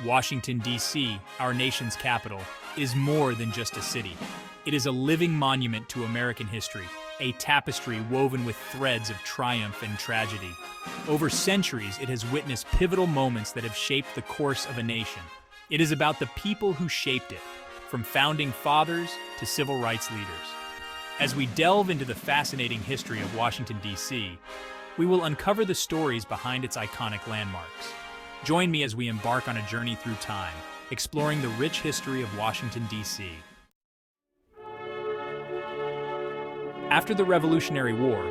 Washington, D.C., our nation's capital, is more than just a city. It is a living monument to American history, a tapestry woven with threads of triumph and tragedy. Over centuries, it has witnessed pivotal moments that have shaped the course of a nation. It is about the people who shaped it, from founding fathers to civil rights leaders. As we delve into the fascinating history of Washington, D.C., we will uncover the stories behind its iconic landmarks. Join me as we embark on a journey through time, exploring the rich history of Washington, D.C. After the Revolutionary War,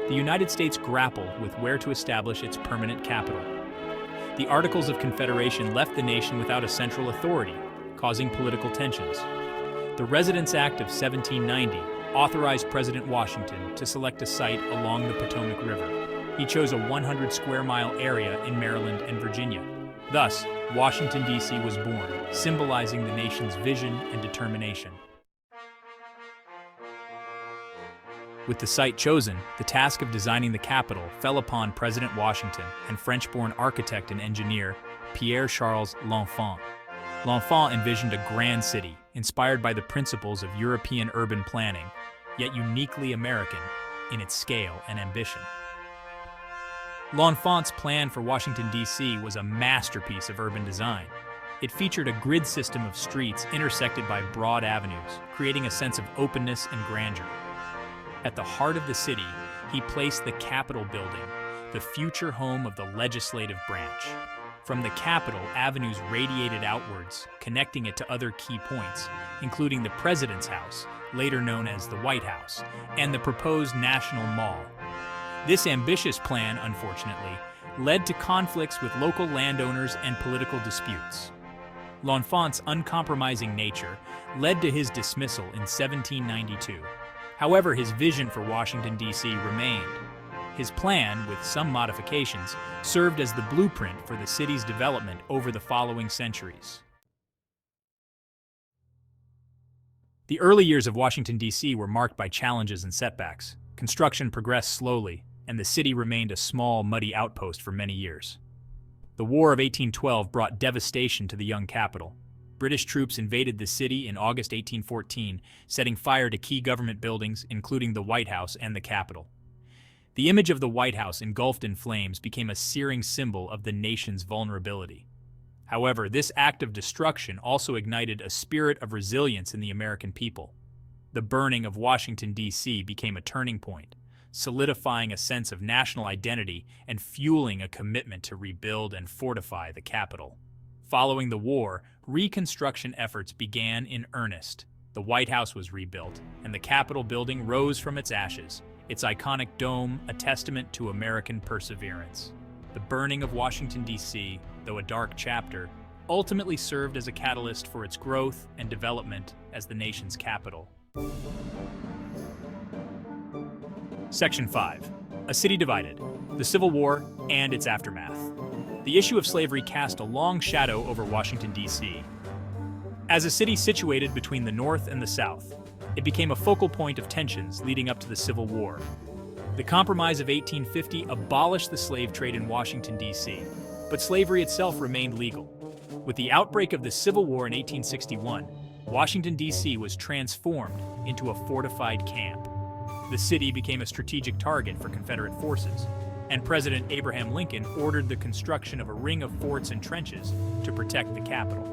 the United States grappled with where to establish its permanent capital. The Articles of Confederation left the nation without a central authority, causing political tensions. The Residence Act of 1790 authorized President Washington to select a site along the Potomac River. He chose a 100-square-mile area in Maryland and Virginia. Thus, Washington, D.C. was born, symbolizing the nation's vision and determination. With the site chosen, the task of designing the capital fell upon President Washington and French-born architect and engineer Pierre-Charles L'Enfant. L'Enfant envisioned a grand city, inspired by the principles of European urban planning, yet uniquely American in its scale and ambition. L'Enfant's plan for Washington, D.C. was a masterpiece of urban design. It featured a grid system of streets intersected by broad avenues, creating a sense of openness and grandeur. At the heart of the city, he placed the Capitol building, the future home of the legislative branch. From the Capitol, avenues radiated outwards, connecting it to other key points, including the President's House, later known as the White House, and the proposed National Mall. This ambitious plan, unfortunately, led to conflicts with local landowners and political disputes. L'Enfant's uncompromising nature led to his dismissal in 1792. However, his vision for Washington, D.C. remained. His plan, with some modifications, served as the blueprint for the city's development over the following centuries. The early years of Washington, D.C. were marked by challenges and setbacks. Construction progressed slowly, and the city remained a small, muddy outpost for many years. The War of 1812 brought devastation to the young capital. British troops invaded the city in August 1814, setting fire to key government buildings, including the White House and the Capitol. The image of the White House engulfed in flames became a searing symbol of the nation's vulnerability. However, this act of destruction also ignited a spirit of resilience in the American people. The burning of Washington, D.C. became a turning point, solidifying a sense of national identity and fueling a commitment to rebuild and fortify the capital. Following the war, reconstruction efforts began in earnest. The White House was rebuilt, and the Capitol building rose from its ashes, its iconic dome a testament to American perseverance. The burning of Washington, D.C., though a dark chapter, ultimately served as a catalyst for its growth and development as the nation's capital. Section 5. A City Divided, the Civil War and its Aftermath. The issue of slavery cast a long shadow over Washington, D.C. As a city situated between the North and the South, it became a focal point of tensions leading up to the Civil War. The Compromise of 1850 abolished the slave trade in Washington, D.C., but slavery itself remained legal. With the outbreak of the Civil War in 1861, Washington, D.C. was transformed into a fortified camp. The city became a strategic target for Confederate forces, and President Abraham Lincoln ordered the construction of a ring of forts and trenches to protect the capital.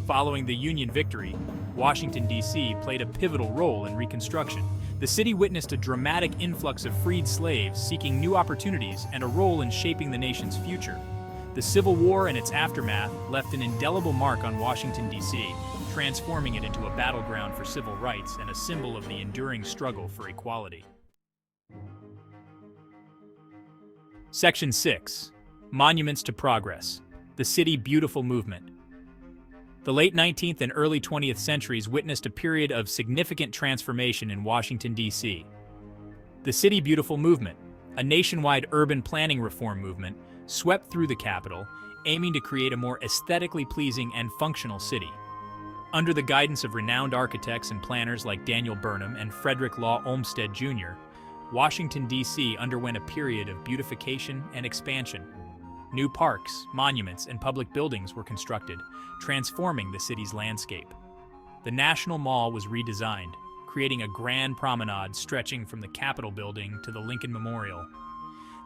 Following the Union victory, Washington, D.C. played a pivotal role in Reconstruction. The city witnessed a dramatic influx of freed slaves seeking new opportunities and a role in shaping the nation's future. The Civil War and its aftermath left an indelible mark on Washington, D.C., transforming it into a battleground for civil rights and a symbol of the enduring struggle for equality. Section 6. Monuments to Progress, the City Beautiful Movement. The late 19th and early 20th centuries witnessed a period of significant transformation in Washington, D.C. The City Beautiful movement, a nationwide urban planning reform movement, swept through the capital, aiming to create a more aesthetically pleasing and functional city. Under the guidance of renowned architects and planners like Daniel Burnham and Frederick Law Olmsted Jr., Washington, D.C. underwent a period of beautification and expansion. New parks, monuments, and public buildings were constructed, transforming the city's landscape. The National Mall was redesigned, creating a grand promenade stretching from the Capitol building to the Lincoln Memorial.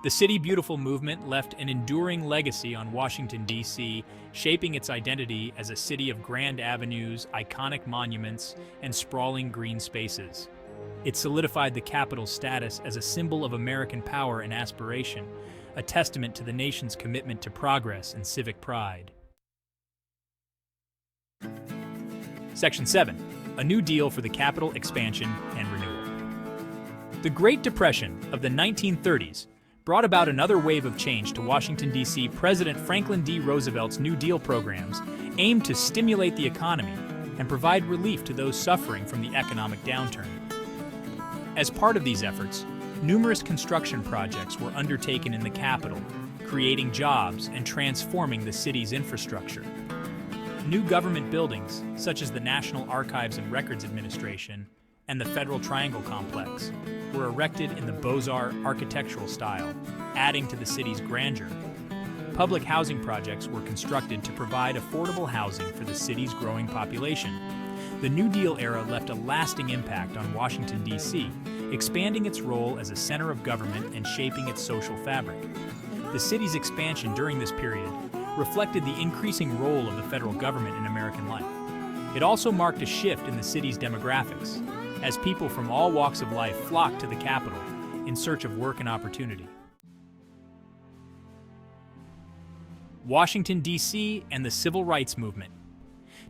The City Beautiful movement left an enduring legacy on Washington, D.C., shaping its identity as a city of grand avenues, iconic monuments, and sprawling green spaces. It solidified the capital's status as a symbol of American power and aspiration, a testament to the nation's commitment to progress and civic pride. Section 7. A New Deal for the Capital Expansion and Renewal. The Great Depression of the 1930s brought about another wave of change to Washington, D.C. President Franklin D. Roosevelt's New Deal programs aimed to stimulate the economy and provide relief to those suffering from the economic downturn. As part of these efforts, numerous construction projects were undertaken in the capital, creating jobs and transforming the city's infrastructure. New government buildings, such as the National Archives and Records Administration and the Federal Triangle Complex, were erected in the Beaux-Arts architectural style, adding to the city's grandeur. Public housing projects were constructed to provide affordable housing for the city's growing population. The New Deal era left a lasting impact on Washington, D.C., expanding its role as a center of government and shaping its social fabric. The city's expansion during this period reflected the increasing role of the federal government in American life. It also marked a shift in the city's demographics, as people from all walks of life flocked to the capital in search of work and opportunity. Washington, D.C. and the Civil Rights Movement.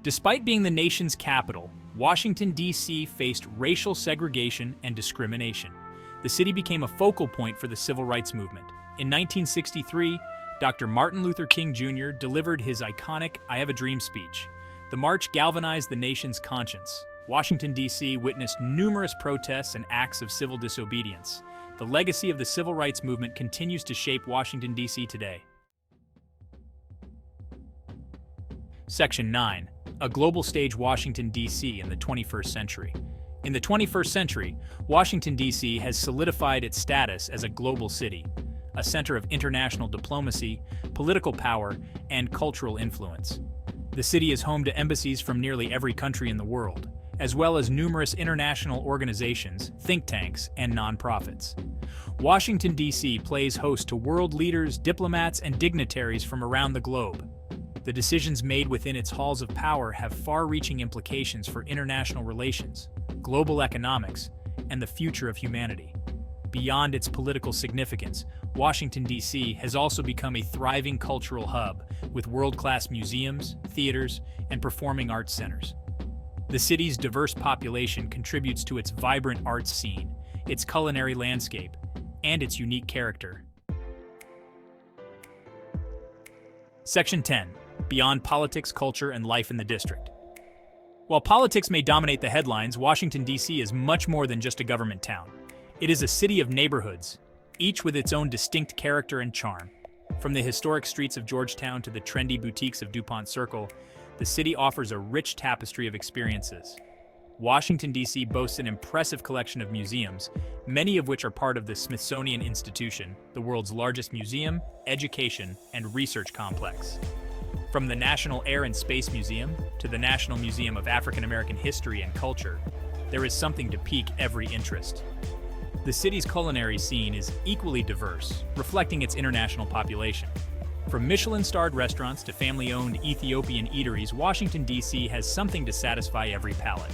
Despite being the nation's capital, Washington, D.C. faced racial segregation and discrimination. The city became a focal point for the Civil Rights Movement. In 1963, Dr. Martin Luther King Jr. delivered his iconic "I Have a Dream" speech. The march galvanized the nation's conscience. Washington, D.C. witnessed numerous protests and acts of civil disobedience. The legacy of the Civil Rights Movement continues to shape Washington, D.C. today. Section 9. A Global Stage Washington, D.C. in the 21st Century. In the 21st century, Washington, D.C. has solidified its status as a global city, a center of international diplomacy, political power, and cultural influence. The city is home to embassies from nearly every country in the world, as well as numerous international organizations, think tanks, and nonprofits. Washington, D.C. plays host to world leaders, diplomats, and dignitaries from around the globe. The decisions made within its halls of power have far-reaching implications for international relations, global economics, and the future of humanity. Beyond its political significance, Washington, D.C. has also become a thriving cultural hub with world-class museums, theaters, and performing arts centers. The city's diverse population contributes to its vibrant arts scene, its culinary landscape, and its unique character. Section 10. Beyond politics, culture, and life in the district. While politics may dominate the headlines, Washington, D.C. is much more than just a government town. It is a city of neighborhoods, each with its own distinct character and charm. From the historic streets of Georgetown to the trendy boutiques of DuPont Circle, the city offers a rich tapestry of experiences. Washington, D.C. boasts an impressive collection of museums, many of which are part of the Smithsonian Institution, the world's largest museum, education, and research complex. From the National Air and Space Museum to the National Museum of African American History and Culture, there is something to pique every interest. The city's culinary scene is equally diverse, reflecting its international population. From Michelin-starred restaurants to family-owned Ethiopian eateries, Washington, D.C. has something to satisfy every palate.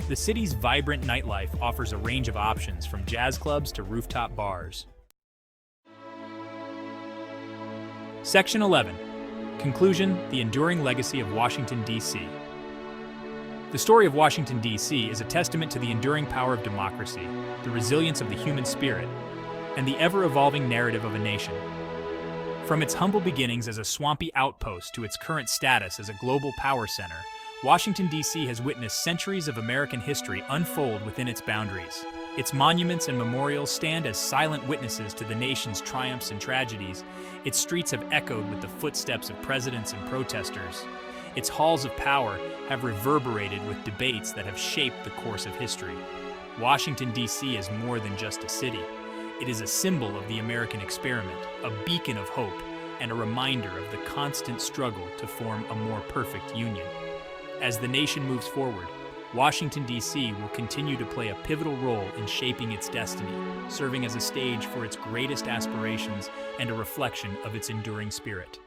The city's vibrant nightlife offers a range of options from jazz clubs to rooftop bars. Section 11. Conclusion: The enduring legacy of Washington, D.C. The story of Washington, D.C. is a testament to the enduring power of democracy, the resilience of the human spirit, and the ever-evolving narrative of a nation. From its humble beginnings as a swampy outpost to its current status as a global power center, Washington, D.C. has witnessed centuries of American history unfold within its boundaries. Its monuments and memorials stand as silent witnesses to the nation's triumphs and tragedies. Its streets have echoed with the footsteps of presidents and protesters. Its halls of power have reverberated with debates that have shaped the course of history. Washington, D.C. is more than just a city. It is a symbol of the American experiment, a beacon of hope, and a reminder of the constant struggle to form a more perfect union. As the nation moves forward, Washington, D.C. will continue to play a pivotal role in shaping its destiny, serving as a stage for its greatest aspirations and a reflection of its enduring spirit.